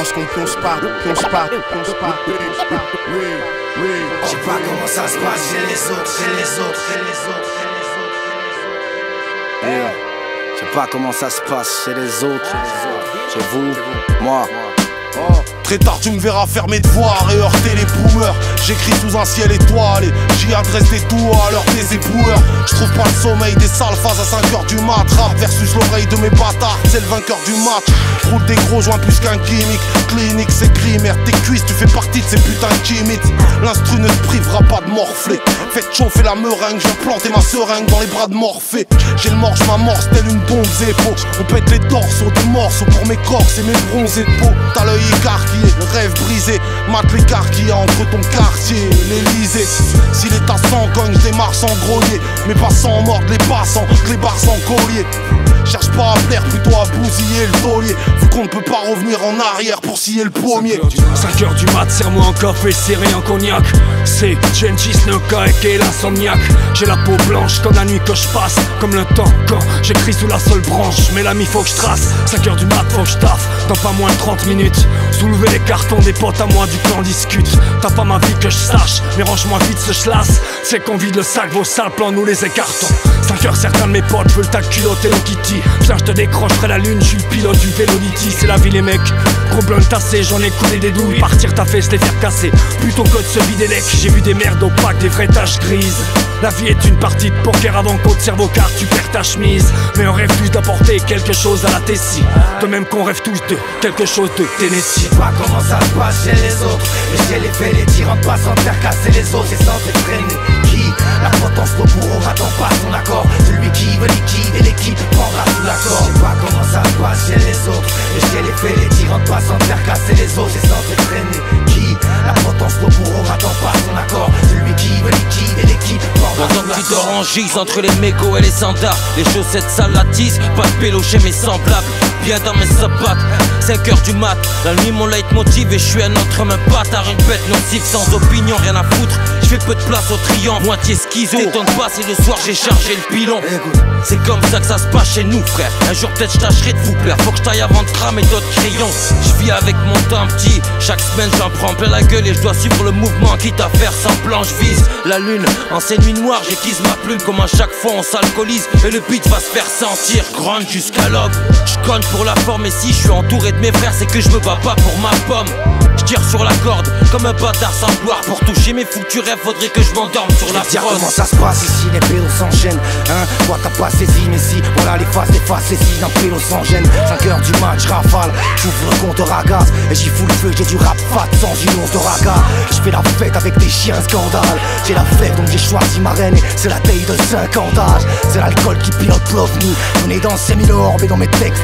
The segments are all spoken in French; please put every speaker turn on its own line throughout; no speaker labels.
lorsqu'on plonge pas.
Je sais pas comment ça se passe chez les autres,
Je sais pas comment ça se passe chez les autres, chez vous, moi.
Très tard tu me verras faire mes devoirs et heurter les boomers. J'écris sous un ciel étoilé, j'y adresse des doigts à l'heure des éboueurs. Je trouve pas le sommeil des sales phases à 5h du mat. Rap versus l'oreille de mes bâtards, c'est le vainqueur du match. Roule des gros joints plus qu'un gimmick. Clinique c'est grimaire, tes cuisses tu fais partie de ces putains de gimmicks. L'instru ne te privera pas de morfler. Faites chauffer la meringue, je viens planter ma seringue dans les bras de Morphée. J'ai le morse, m'amorce telle une bombe zépo. On pète les dorsaux de morceaux pour mes corses et mes bronzés de peau. T'as l'œil écarquillé, le rêve brisé. Mate l'écart qu'il y a entre ton quartier et l'Elysée. Si l'état s'encogne, je démarre sans grogner. Mais pas sans mordre les passants, les barres sans collier. Cherche pas à plaire, plutôt à bousiller le taulier. Vu qu'on ne peut pas revenir en arrière pour scier le pommier.
5h du mat, serre-moi un café serré en cognac. C'est Gengis Noka et l'insomniaque. J'ai la peau blanche comme la nuit que je passe. Comme le temps quand j'écris sous la seule branche. Mais l'ami faut que je trace, 5h du mat faut que je taffe. Dans pas moins de 30 minutes, soulever les cartons des potes à moi du clan discute. T'as pas ma vie que je sache, mais range-moi vite ce chlasse. C'est qu'on vide le sac, vos sales plans nous les écartons. 5h certains de mes potes veulent ta culotte et le kitty. Viens je te décrocherai la lune, je suis le pilote du Vélodity. C'est la vie les mecs, gros blunt tassé, j'en ai coulé des douilles. Partir ta fesse, les faire casser, plutôt que de se vider l'ec. J'ai vu des merdes opaques, des vraies taches grises. La vie est une partie de poker avant qu'au cerveau car tu perds ta chemise. Mais on rêve tous d'apporter quelque chose à la Tessie. De même qu'on rêve tous de quelque chose de Tennessee.
Je sais pas comment ça se passe chez les autres, mais chez les faits les tyrans pas sans faire casser les os. C'est censé freiner qui? La potence le bourreau attend pas son accord. Celui qui veut liquide et l'équipe prendra sous l'accord. Je sais pas comment ça se passe chez les autres, mais chez les faits les tyrans pas sans faire casser les os. C'est censé freiner qui? La potence le bourreau attend pas son accord. Celui qui veut liquide et l'équipe prendra sous l'accord.
Pendant que tu dors en gise entre les mégots et les sandars, les chaussettes sales la tisse, pas de pélo chez mes semblables. Bien dans mes sapates, 5h du mat, la nuit mon leitmotiv et je suis un autre homme, un bâtard, une bête nocive sans opinion, rien à foutre. Je fais peu de place au triomphe, moitié schizo. T'étonne pas si le soir j'ai chargé le pilon. C'est comme ça que ça se passe chez nous frère. Un jour peut-être je tâcherai de vous plaire. Faut que je taille avant de cramer d'autres crayons. Je vis avec mon temps petit. Chaque semaine j'en prends plein la gueule et je dois suivre le mouvement. Quitte à faire semblant, je vise la lune. En ces nuits noires j'aiguise ma plume. Comme à chaque fois on s'alcoolise et le beat va se faire sentir. Grande jusqu'à l'aube. Je cogne pour la forme et si je suis entouré de mes frères c'est que je me bats pas pour ma pomme. Je tire sur la corde comme un bâtard sans gloire. Pour toucher mes futurs rêves faudrait que je m'endorme sur la
dire
prod.
comment ça se passe ici, les pélos s'enchaînent. Hein, toi t'as pas saisi, mais si, voilà les faces saisies, un pélo sans gêne. 5h du match, rafale, j'ouvre le compteur à gaz et j'y fous le feu, j'ai du rap fat sans une once de raga. Je fais la fête avec des chiens scandales. J'ai la fête donc j'ai choisi ma reine et c'est la taille de 5 ans d'âge. C'est l'alcool qui pilote l'ovni. On est dans ces mille orbes et dans mes textes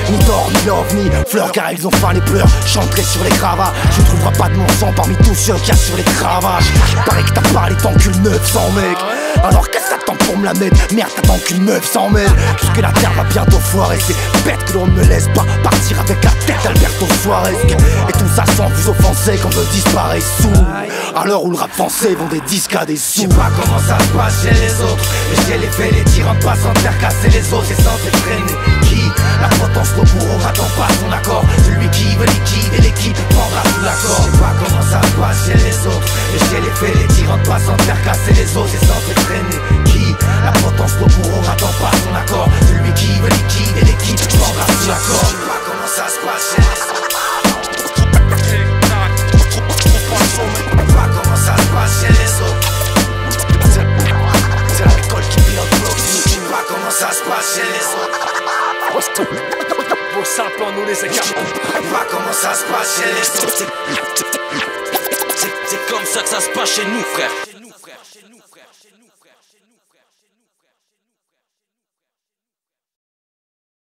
ni d'or ni l'ovni. Fleurs car ils ont faim les pleurs, chanterai sur les gravats. Je trouverai pas de mon sang parmi tous ceux qu'il y a sur les cravaches. Paraît que t'as parlé t'encules 900 mecs. Alors qu'est-ce que t'attends pour me la mettre? Merde t'attends qu'une meuf s'en mêle. Puisque la terre va bientôt foirer. C'est bête que l'on ne me laisse pas partir avec la tête d'Alberto Suarez. Et tout ça sans vous offenser quand on disparaît sous. À l'heure où le rap français vend des disques à des sous. Je sais pas comment ça se passe chez les autres, mais chez les faits les tyrans pas sans faire casser les os. C'est censé freiner qui? La potence le bourreau attend pas son accord. Celui qui veut liquide et l'équipe prendra sous l'accord. Je sais pas comment ça se passe chez les autres, mais chez les faits les tyrans pas sans faire casser les os. C'est censé freiner qui? La potence le bourreau attend pas son accord. Celui qui veut liquide et l'équipe prendra sous l'accord. Je sais pas comment ça se passe chez les autres. C'est l'alcool qui pilote l'eau. Je sais pas comment ça se passe chez les autres.
Vos sales plans nous les écartons.
Je sais pas comment ça se passe chez les autres.
C'est comme ça que ça se passe chez nous frère.